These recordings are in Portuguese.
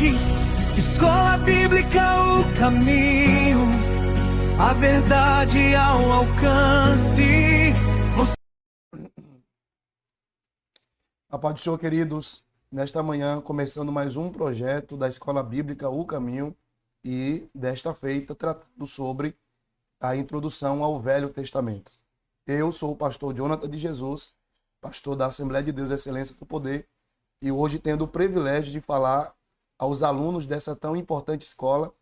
aqui. Escola Bíblica, o caminho, a verdade ao alcance. A paz do Senhor, queridos. Nesta manhã, começando mais um projeto da Escola Bíblica O Caminho, e desta feita tratando sobre a introdução ao Velho Testamento. Eu sou o pastor Jonathan de Jesus, pastor da Assembleia de Deus Excelência do Poder, e hoje tendo o privilégio de falar aos alunos dessa tão importante escola,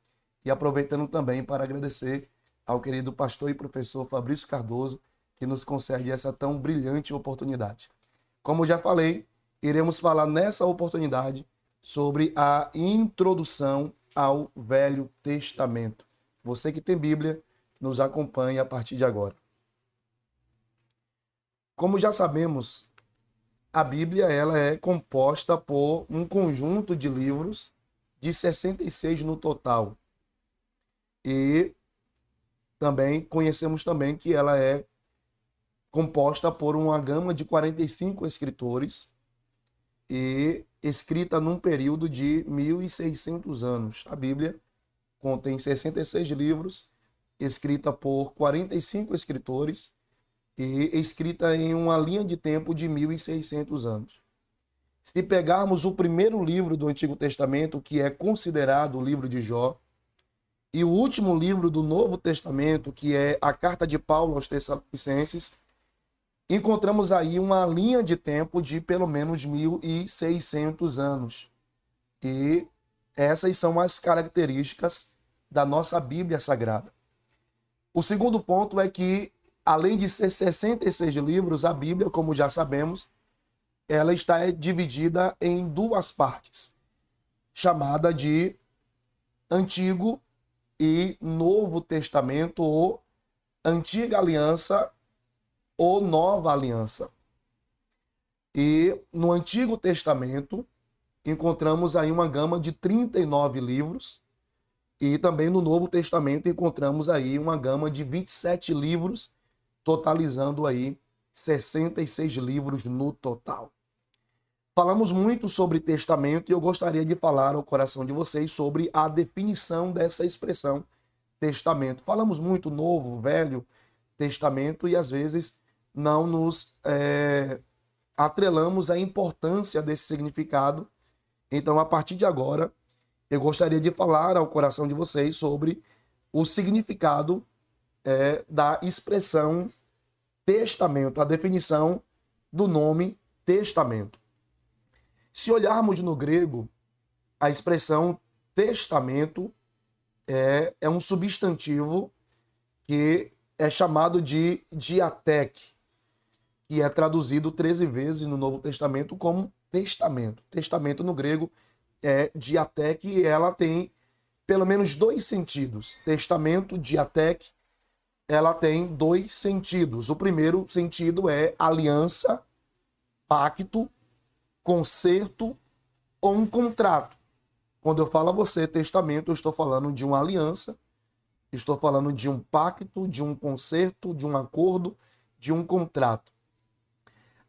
e aproveitando também para agradecer ao querido pastor e professor Fabrício Cardoso, que nos concede essa tão brilhante oportunidade. Como já falei, iremos falar nessa oportunidade sobre a introdução ao Velho Testamento. Você que tem Bíblia, nos acompanhe a partir de agora. Como já sabemos, a Bíblia ela é composta por um conjunto de livros de 66 no total. E também conhecemos também que ela é composta por uma gama de 45 escritores e escrita num período de 1.600 anos. A Bíblia contém 66 livros, escrita por 45 escritores e escrita em uma linha de tempo de 1.600 anos. Se pegarmos o primeiro livro do Antigo Testamento, que é considerado o livro de Jó, e o último livro do Novo Testamento, que é a Carta de Paulo aos Tessalonicenses, encontramos aí uma linha de tempo de pelo menos 1.600 anos. E essas são as características da nossa Bíblia Sagrada. O segundo ponto é que, além de ser 66 livros, a Bíblia, como já sabemos, ela está dividida em duas partes, chamada de Antigo e Novo Testamento, ou Antiga Aliança ou Nova Aliança. E no Antigo Testamento encontramos aí uma gama de 39 livros, e também no Novo Testamento encontramos aí uma gama de 27 livros, totalizando aí 66 livros no total. Falamos muito sobre testamento e eu gostaria de falar ao coração de vocês sobre a definição dessa expressão testamento. Falamos muito Novo, Velho Testamento e às vezes não nos atrelamos à importância desse significado. Então, a partir de agora, eu gostaria de falar ao coração de vocês sobre o significado da expressão testamento, a definição do nome testamento. Se olharmos no grego, a expressão testamento é um substantivo que é chamado de diateque, que é traduzido 13 vezes no Novo Testamento como testamento. Testamento no grego é diateque e ela tem pelo menos dois sentidos. Testamento, diateque, ela tem dois sentidos. O primeiro sentido é aliança, pacto, concerto ou um contrato. Quando eu falo a você testamento, eu estou falando de uma aliança, estou falando de um pacto, de um concerto, de um acordo, de um contrato.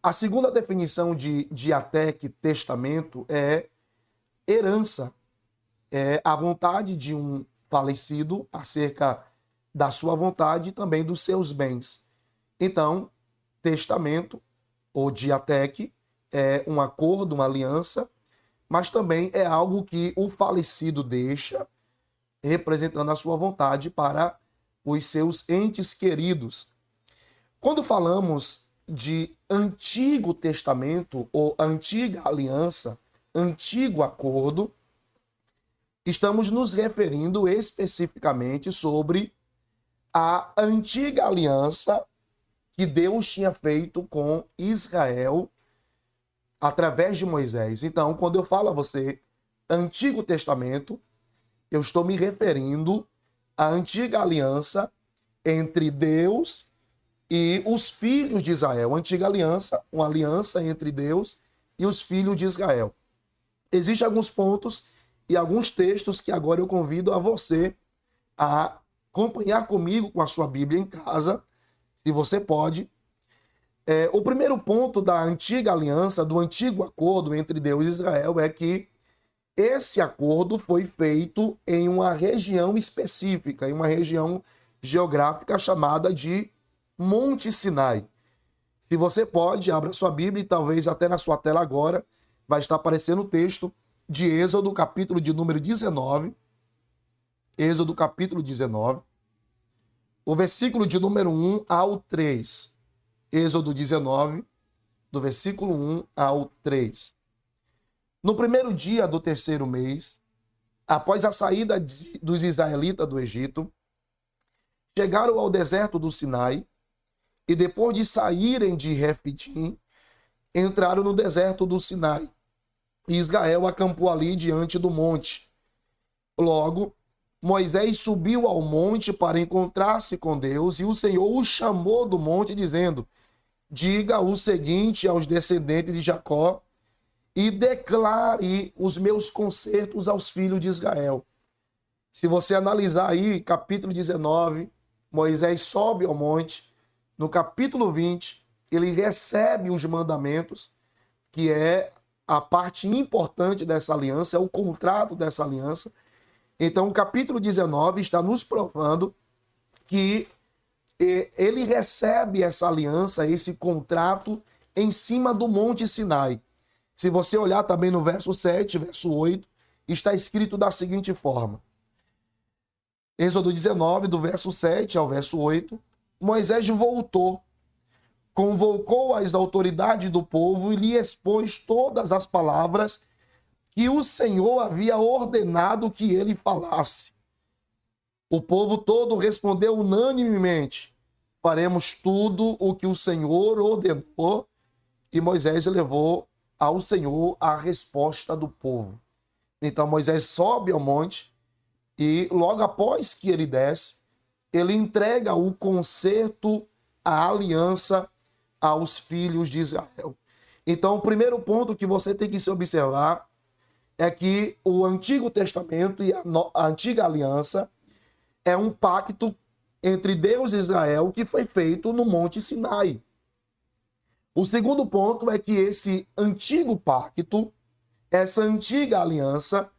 A segunda definição de diateque, testamento, é herança. É a vontade de um falecido acerca da sua vontade e também dos seus bens. Então, testamento ou diateque é um acordo, uma aliança, mas também é algo que o falecido deixa, representando a sua vontade para os seus entes queridos. Quando falamos de Antigo Testamento ou Antiga Aliança, Antigo Acordo, estamos nos referindo especificamente sobre a Antiga Aliança que Deus tinha feito com Israel através de Moisés. Então, quando eu falo a você Antigo Testamento, eu estou me referindo à antiga aliança entre Deus e os filhos de Israel. Antiga aliança, uma aliança entre Deus e os filhos de Israel. Existem alguns pontos e alguns textos que agora eu convido a você a acompanhar comigo com a sua Bíblia em casa, se você pode. O primeiro ponto da antiga aliança, do antigo acordo entre Deus e Israel, é que esse acordo foi feito em uma região específica, em uma região geográfica chamada de Monte Sinai. Se você pode, abra sua Bíblia e talvez até na sua tela agora vai estar aparecendo o texto de Êxodo, capítulo de número 19. Êxodo, capítulo 19. O versículo de número 1 ao 3. Êxodo 19, do versículo 1 ao 3. No primeiro dia do terceiro mês, após a saída dos israelitas do Egito, chegaram ao deserto do Sinai e depois de saírem de Refidim, entraram no deserto do Sinai. E Israel acampou ali diante do monte. Logo, Moisés subiu ao monte para encontrar-se com Deus e o Senhor o chamou do monte dizendo: diga o seguinte aos descendentes de Jacó e declare os meus concertos aos filhos de Israel. Se você analisar aí, capítulo 19, Moisés sobe ao monte. No capítulo 20, ele recebe os mandamentos, que é a parte importante dessa aliança, é o contrato dessa aliança. Então, o capítulo 19 está nos provando que ele recebe essa aliança, esse contrato, em cima do Monte Sinai. Se você olhar também no verso 7, verso 8, está escrito da seguinte forma. Êxodo 19, do verso 7 ao verso 8, Moisés voltou, convocou as autoridades do povo e lhe expôs todas as palavras que o Senhor havia ordenado que ele falasse. O povo todo respondeu unanimemente: faremos tudo o que o Senhor ordenou. E Moisés levou ao Senhor a resposta do povo. Então Moisés sobe ao monte e logo após que ele desce, ele entrega o concerto, a aliança aos filhos de Israel. Então o primeiro ponto que você tem que se observar é que o Antigo Testamento e a Antiga Aliança é um pacto entre Deus e Israel que foi feito no Monte Sinai. O segundo ponto é que esse antigo pacto, essa antiga aliança,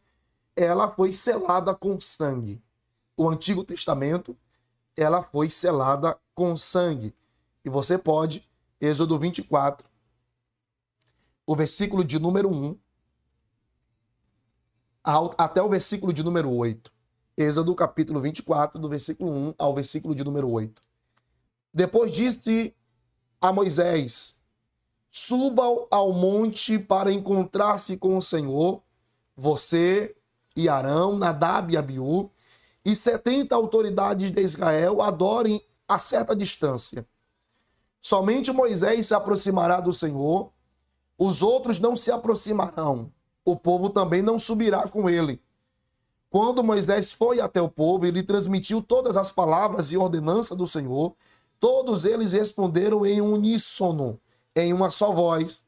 ela foi selada com sangue. O Antigo Testamento, ela foi selada com sangue. E você pode, Êxodo 24, o versículo de número 1, até o versículo de número 8. Êxodo capítulo 24, do versículo 1 ao versículo de número 8. Depois disse a Moisés: suba ao monte para encontrar-se com o Senhor, você e Arão, Nadab e Abiú, e 70 autoridades de Israel adorem a certa distância. Somente Moisés se aproximará do Senhor, os outros não se aproximarão, o povo também não subirá com ele. Quando Moisés foi até o povo e lhe transmitiu todas as palavras e ordenanças do Senhor, todos eles responderam em uníssono, em uma só voz: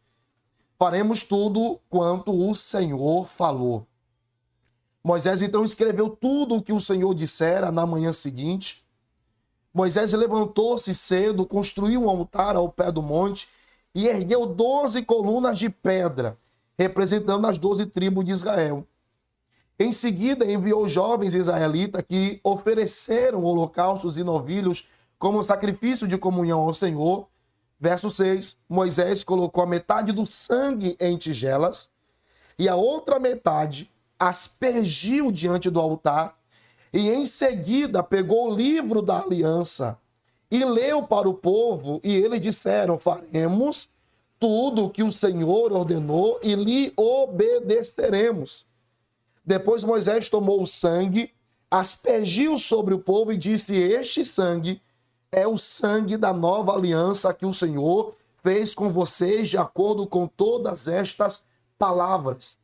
faremos tudo quanto o Senhor falou. Moisés então escreveu tudo o que o Senhor dissera na manhã seguinte. Moisés levantou-se cedo, construiu um altar ao pé do monte e ergueu 12 colunas de pedra, representando as 12 tribos de Israel. Em seguida, enviou jovens israelitas que ofereceram holocaustos e novilhos como sacrifício de comunhão ao Senhor. Verso 6, Moisés colocou a metade do sangue em tigelas e a outra metade aspergiu diante do altar e em seguida pegou o livro da aliança e leu para o povo e eles disseram: faremos tudo o que o Senhor ordenou e lhe obedeceremos. Depois Moisés tomou o sangue, aspergiu sobre o povo e disse: este sangue é o sangue da nova aliança que o Senhor fez com vocês de acordo com todas estas palavras.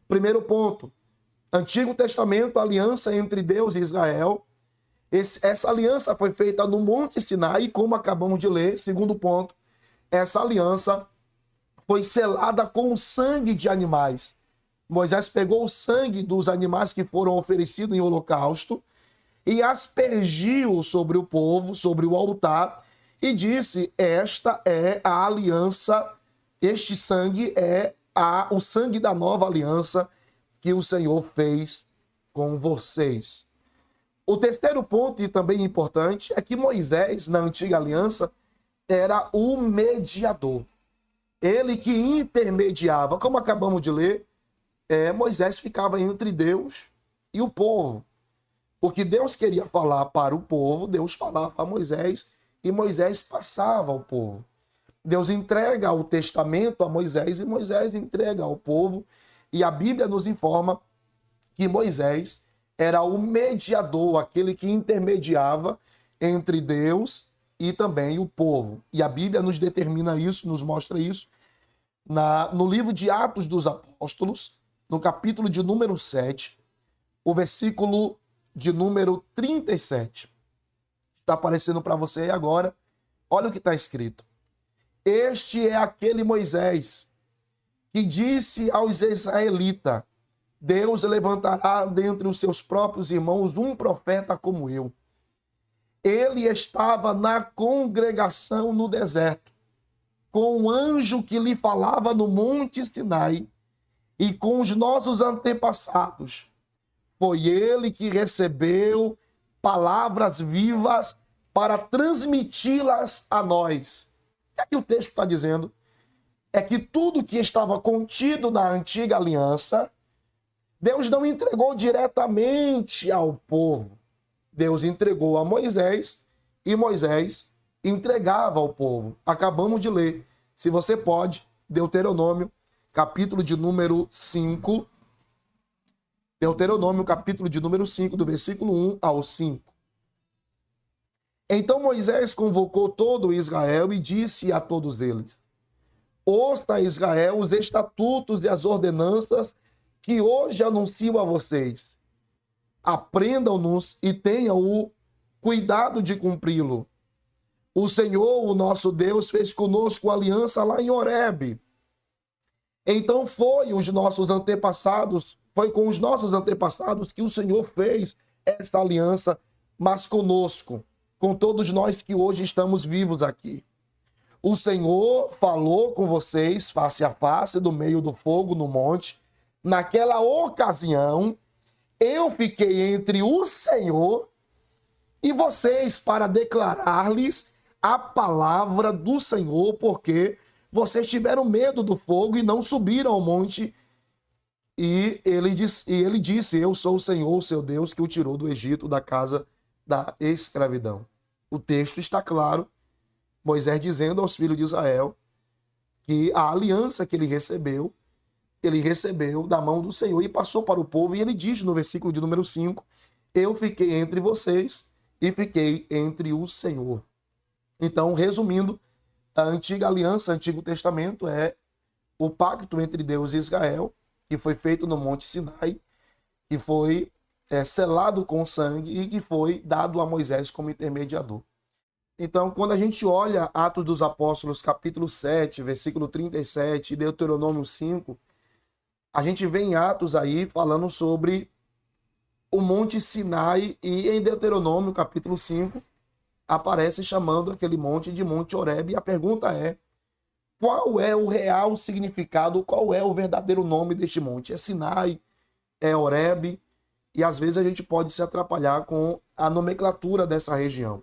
Primeiro ponto, Antigo Testamento, aliança entre Deus e Israel. Essa aliança foi feita no Monte Sinai, como acabamos de ler. Segundo ponto, essa aliança foi selada com o sangue de animais. Moisés pegou o sangue dos animais que foram oferecidos em holocausto e aspergiu sobre o povo, sobre o altar, e disse: esta é a aliança, este sangue é o sangue da nova aliança, que o Senhor fez com vocês. O terceiro ponto, e também importante, é que Moisés, na antiga aliança, era o mediador. Ele que intermediava. Como acabamos de ler, Moisés ficava entre Deus e o povo. O que Deus queria falar para o povo, Deus falava a Moisés e Moisés passava ao povo. Deus entrega o testamento a Moisés e Moisés entrega ao povo. E a Bíblia nos informa que Moisés era o mediador, aquele que intermediava entre Deus e também o povo. E a Bíblia nos determina isso, nos mostra isso, no livro de Atos dos Apóstolos, no capítulo de número 7, o versículo de número 37. Está aparecendo para você aí agora. Olha o que está escrito. Este é aquele Moisés que disse aos israelitas: Deus levantará dentre os seus próprios irmãos um profeta como eu. Ele estava na congregação no deserto, com o anjo que lhe falava no monte Sinai, e com os nossos antepassados. Foi ele que recebeu palavras vivas para transmiti-las a nós. O que é que o texto está dizendo? É que tudo que estava contido na antiga aliança, Deus não entregou diretamente ao povo. Deus entregou a Moisés e Moisés entregava ao povo. Acabamos de ler. Se você pode, Deuteronômio, capítulo de número 5. Deuteronômio, capítulo de número 5, do versículo 1 ao 5. Então Moisés convocou todo Israel e disse a todos eles: Ouça, Israel, os estatutos e as ordenanças que hoje anuncio a vocês. Aprendam-nos e tenham o cuidado de cumpri-lo. O Senhor, o nosso Deus, fez conosco aliança lá em Horebe. Então foi com os nossos antepassados que o Senhor fez esta aliança, mas conosco, com todos nós que hoje estamos vivos aqui. O Senhor falou com vocês face a face do meio do fogo no monte. Naquela ocasião, eu fiquei entre o Senhor e vocês para declarar-lhes a palavra do Senhor, porque vocês tiveram medo do fogo e não subiram ao monte. E ele disse: Eu sou o Senhor, o seu Deus, que o tirou do Egito, da casa da escravidão. O texto está claro. Moisés dizendo aos filhos de Israel que a aliança que ele recebeu da mão do Senhor e passou para o povo. E ele diz no versículo de número 5, eu fiquei entre vocês e fiquei entre o Senhor. Então, resumindo, a antiga aliança, o Antigo Testamento é o pacto entre Deus e Israel, que foi feito no Monte Sinai, que foi selado com sangue e que foi dado a Moisés como intermediador. Então, quando a gente olha Atos dos Apóstolos, capítulo 7, versículo 37 e Deuteronômio 5, a gente vê em Atos aí falando sobre o Monte Sinai, e em Deuteronômio, capítulo 5, aparece chamando aquele monte de Monte Horebe. E a pergunta é: qual é o real significado, qual é o verdadeiro nome deste monte? É Sinai? É Horebe? E às vezes a gente pode se atrapalhar com a nomenclatura dessa região.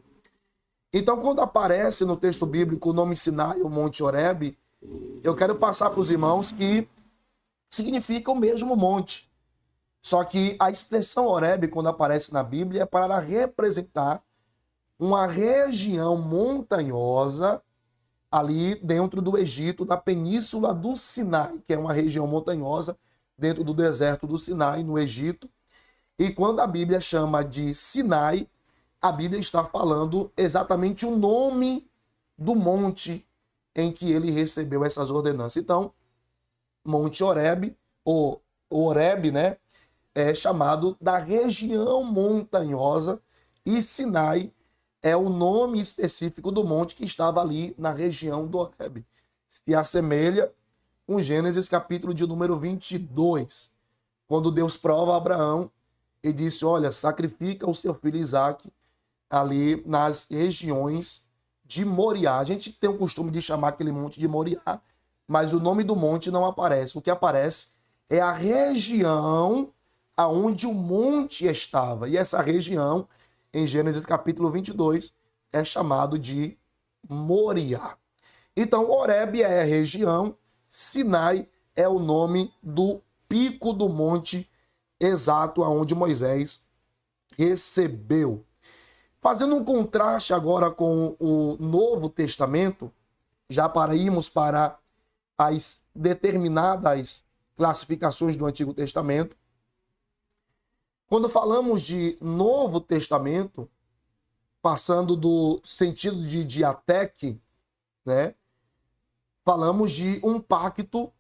Então, quando aparece no texto bíblico o nome Sinai, o Monte Horebe, eu quero passar para os irmãos que significa o mesmo monte. Só que a expressão Horebe, quando aparece na Bíblia, é para representar uma região montanhosa ali dentro do Egito, na península do Sinai, que é uma região montanhosa dentro do deserto do Sinai, no Egito. E quando a Bíblia chama de Sinai, a Bíblia está falando exatamente o nome do monte em que ele recebeu essas ordenanças. Então, Monte Horebe, ou Horebe, né, é chamado da região montanhosa, e Sinai é o nome específico do monte que estava ali na região do Horebe. Se assemelha com Gênesis capítulo de número 22, quando Deus prova a Abraão e disse: olha, sacrifica o seu filho Isaque ali nas regiões de Moriá. A gente tem o costume de chamar aquele monte de Moriá, mas o nome do monte não aparece. O que aparece é a região aonde o monte estava. E essa região, em Gênesis capítulo 22, é chamado de Moriá. Então, Horebe é a região, Sinai é o nome do pico do monte exato aonde Moisés recebeu. Fazendo um contraste agora com o Novo Testamento, já para irmos para as determinadas classificações do Antigo Testamento. Quando falamos de Novo Testamento, passando do sentido de diateque, né? Falamos de um pacto,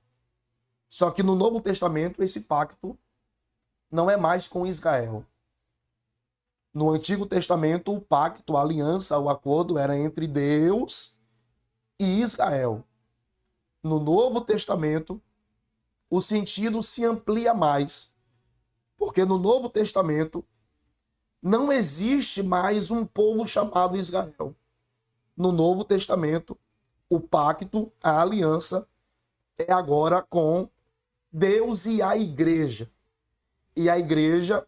só que no Novo Testamento esse pacto não é mais com Israel. No Antigo Testamento, o pacto, a aliança, o acordo era entre Deus e Israel. No Novo Testamento, o sentido se amplia mais, porque no Novo Testamento não existe mais um povo chamado Israel. No Novo Testamento, o pacto, a aliança, é agora com Deus e a igreja. E a igreja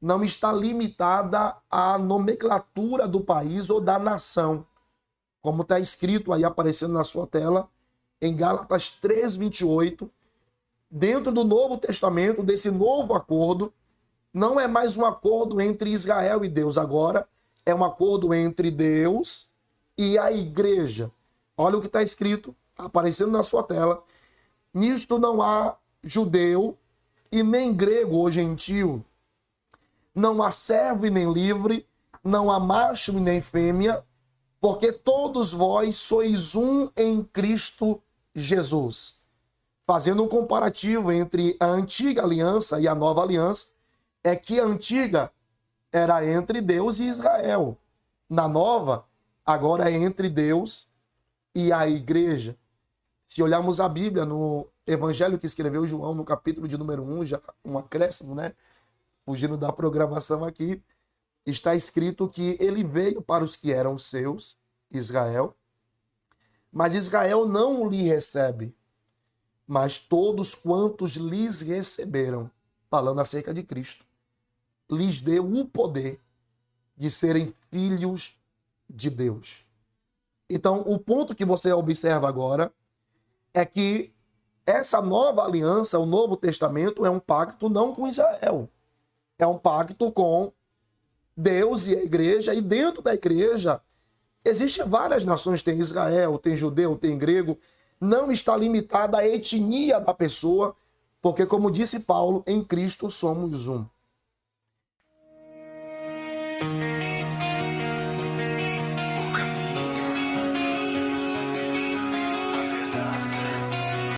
não está limitada à nomenclatura do país ou da nação, como está escrito aí aparecendo na sua tela, em Gálatas 3:28, dentro do Novo Testamento, desse novo acordo, não é mais um acordo entre Israel e Deus, agora é um acordo entre Deus e a igreja. Olha o que está escrito, aparecendo na sua tela. Nisto não há judeu e nem grego ou gentil, não há servo e nem livre, não há macho e nem fêmea, porque todos vós sois um em Cristo Jesus. Fazendo um comparativo entre a antiga aliança e a nova aliança, é que a antiga era entre Deus e Israel. Na nova, agora é entre Deus e a igreja. Se olharmos a Bíblia, no evangelho que escreveu João, no capítulo de número 1, já um acréscimo, né? Fugindo da programação aqui, está escrito que ele veio para os que eram seus, Israel, mas Israel não lhe recebe, mas todos quantos lhes receberam, falando acerca de Cristo, lhes deu o poder de serem filhos de Deus. Então, o ponto que você observa agora é que essa nova aliança, o Novo Testamento, é um pacto não com Israel, é um pacto com Deus e a igreja, e dentro da igreja existem várias nações, tem Israel, tem judeu, tem grego, não está limitada à etnia da pessoa, porque, como disse Paulo, em Cristo somos um.